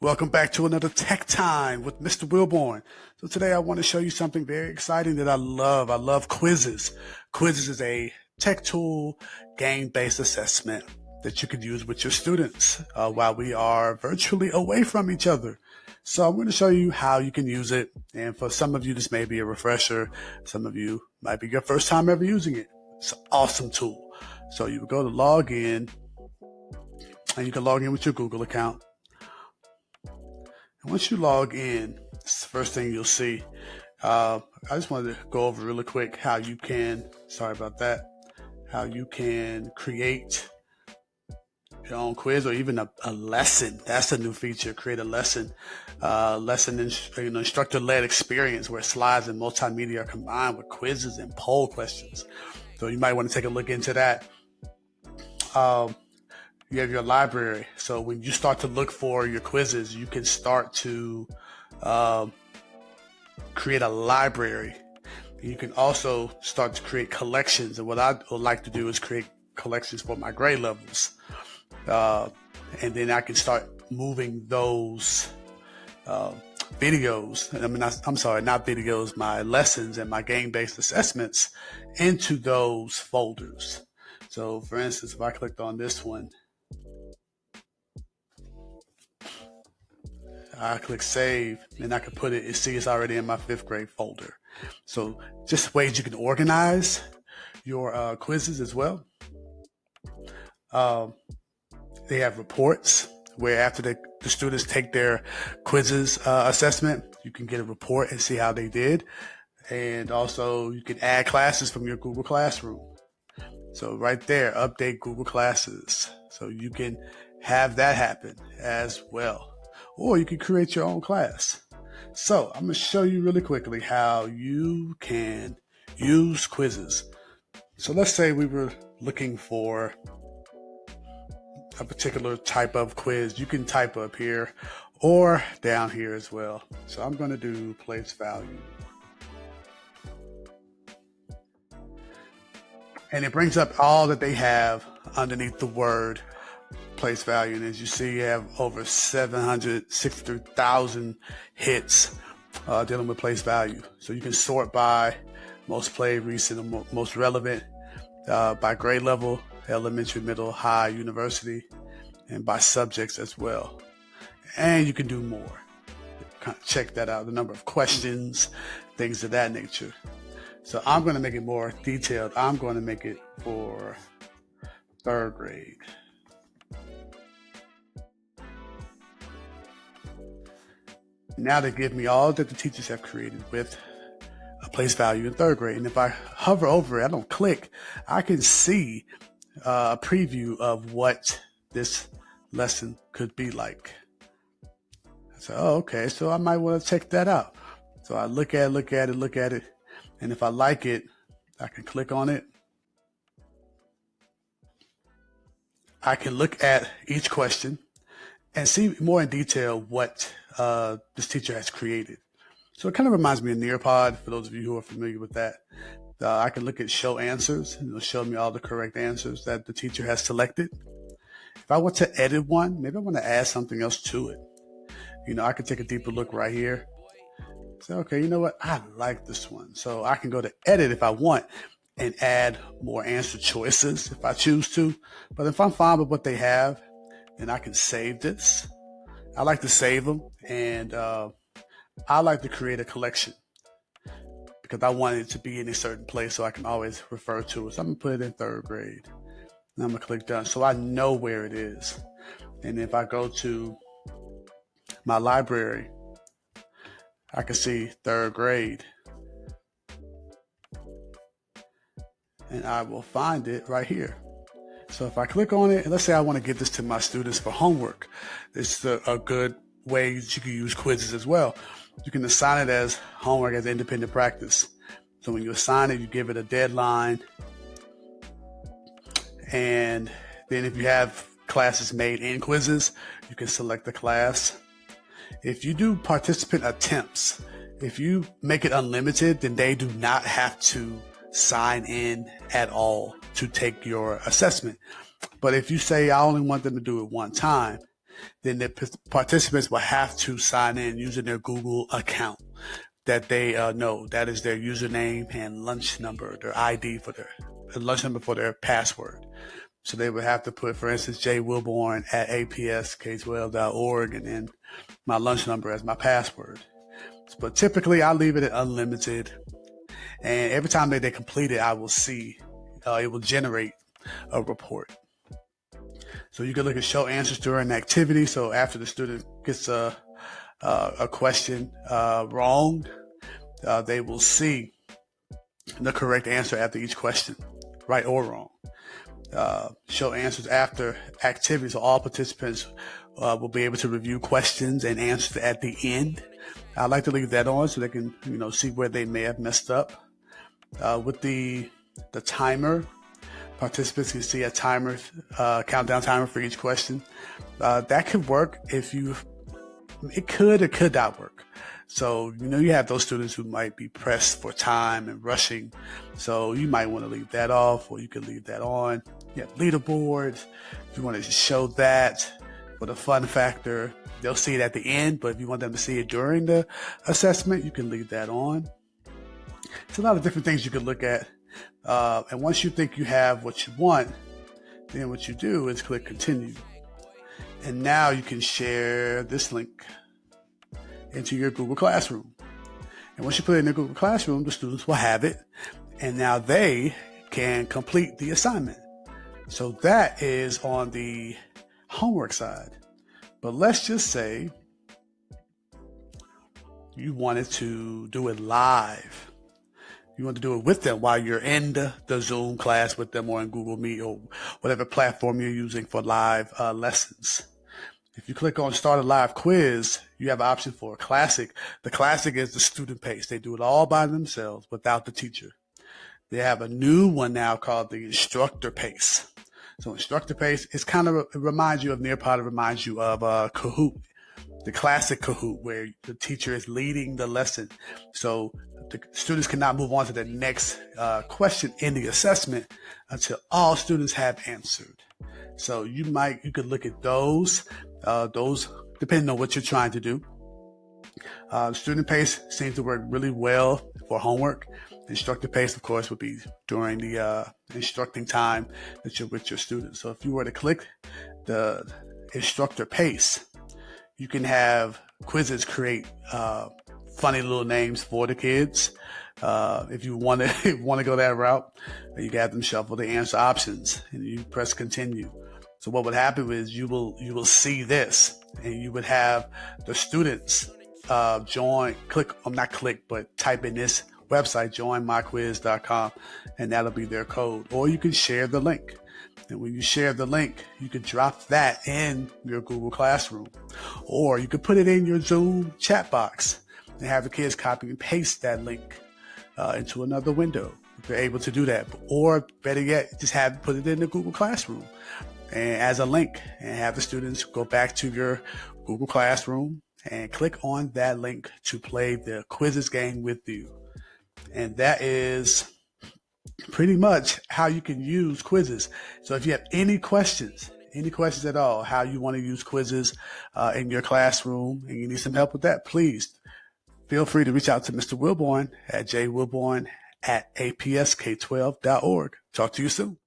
Welcome back to another Tech Time with Mr. Wilborn. So today I want to show you something very exciting that I love. I love Quizizz. Quizizz is a tech tool, game-based assessment that you can use with your students while we are virtually away from each other. So I'm going to show you how you can use it. And for some of you, this may be a refresher. Some of you might be your first time ever using it. It's an awesome tool. So you go to log in, and you can log in with your Google account. And once you log in, it's the first thing you'll see. I just wanted to go over really quick how you can, how you can create your own quiz or even a lesson. That's a new feature. Create a lesson, instructor-led experience where slides and multimedia are combined with quizzes and poll questions. So you might want to take a look into that. You have your library. So when you start to look for your quizzes, you can start to create a library. You can also start to create collections. And what I would like to do is create collections for my grade levels. And then I can start moving those videos, not videos, my lessons and my game-based assessments into those folders. So for instance, if I clicked on this one, I click save, and I can put it, see it's already in my 5th grade folder. So just ways you can organize your quizzes as well. They have reports where after the students take their quizzes assessment, you can get a report and see how they did. And also you can add classes from your Google Classroom. So right there, update Google Classes. So you can have that happen as well. Or you can create your own class. So I'm going to show you really quickly how you can use Quizizz. So let's say we were looking for a particular type of quiz. You can type up here or down here as well. So I'm going to do place value. And it brings up all that they have underneath the word place value. And as you see, you have over 763,000 hits dealing with place value. So you can sort by most played, recent, and most relevant, by grade level, elementary, middle, high, university, and by subjects as well. And you can do more. Kind of check that out, the number of questions, things of that nature. So I'm going to make it more detailed. I'm going to make it for 3rd grade. Now they give me all that the teachers have created with a place value in 3rd grade. And if I hover over it, I don't click, I can see a preview of what this lesson could be like. So, okay, so I might want to check that out. So I look at it. And if I like it, I can click on it. I can look at each question and see more in detail what this teacher has created. So it kind of reminds me of Nearpod, for those of you who are familiar with that. I can look at show answers, and it'll show me all the correct answers that the teacher has selected. If I want to edit one, maybe I want to add something else to it. I can take a deeper look right here. Say, okay, you know what? I like this one. So I can go to edit if I want and add more answer choices if I choose to. But if I'm fine with what they have, then I can save this. I like to save them, and I like to create a collection because I want it to be in a certain place so I can always refer to it. So I'm going to put it in 3rd grade. And I'm going to click done so I know where it is. And if I go to my library, I can see 3rd grade. And I will find it right here. So if I click on it, and let's say I want to give this to my students for homework, this is a good way that you can use Quizizz as well. You can assign it as homework as independent practice. So when you assign it, you give it a deadline. And then if you have classes made in Quizizz, you can select the class. If you do participant attempts, if you make it unlimited, then they do not have to sign in at all to take your assessment. But if you say, I only want them to do it one time, then the participants will have to sign in using their Google account that they know. That is their username and lunch number, their ID for their lunch number for their password. So they would have to put, for instance, jwilborn@apsk12.org and then my lunch number as my password. But typically I leave it at unlimited. And every time that they complete it, I will see, it will generate a report. So you can look at show answers during the activity. So after the student gets a question wrong, they will see the correct answer after each question, right or wrong. Show answers after activities. So all participants will be able to review questions and answers at the end. I like to leave that on so they can, see where they may have messed up. With the timer, participants can see a timer, countdown timer for each question. That could work it could or could not work. So, you have those students who might be pressed for time and rushing. So you might want to leave that off, or you can leave that on. You have leaderboards. If you want to show that for the fun factor, they'll see it at the end. But if you want them to see it during the assessment, you can leave that on. It's a lot of different things you can look at. And once you think you have what you want, then what you do is click continue. And now you can share this link into your Google Classroom. And once you put it in the Google Classroom, the students will have it. And now they can complete the assignment. So that is on the homework side. But let's just say you wanted to do it live. You want to do it with them while you're in the Zoom class with them or in Google Meet or whatever platform you're using for live lessons. If you click on Start a Live Quiz, you have an option for a classic. The classic is the student pace. They do it all by themselves without the teacher. They have a new one now called the instructor pace. So instructor pace is kind of, it reminds you of Nearpod. It reminds you of Kahoot, the classic Kahoot, where the teacher is leading the lesson. So the students cannot move on to the next question in the assessment until all students have answered. So you could look at those depending on what you're trying to do. Student pace seems to work really well for homework. Instructor pace, of course, would be during the instructing time that you're with your students. So if you were to click the instructor pace, you can have Quizizz create funny little names for the kids. If you want to go that route, you can have them shuffle the answer options and you press continue. So what would happen is you will see this, and you would have the students type in this website, joinmyquiz.com, and that'll be their code. Or you can share the link. And when you share the link, you can drop that in your Google Classroom. Or you could put it in your Zoom chat box and have the kids copy and paste that link into another window. If they're able to do that. Or better yet, just put it in the Google Classroom and as a link, and have the students go back to your Google Classroom and click on that link to play the Quizizz game with you. And that is pretty much how you can use Quizizz. So if you have any questions at all, how you want to use Quizizz in your classroom, and you need some help with that, please feel free to reach out to Mr. Wilborn at jwilborn@apsk12.org. Talk to you soon.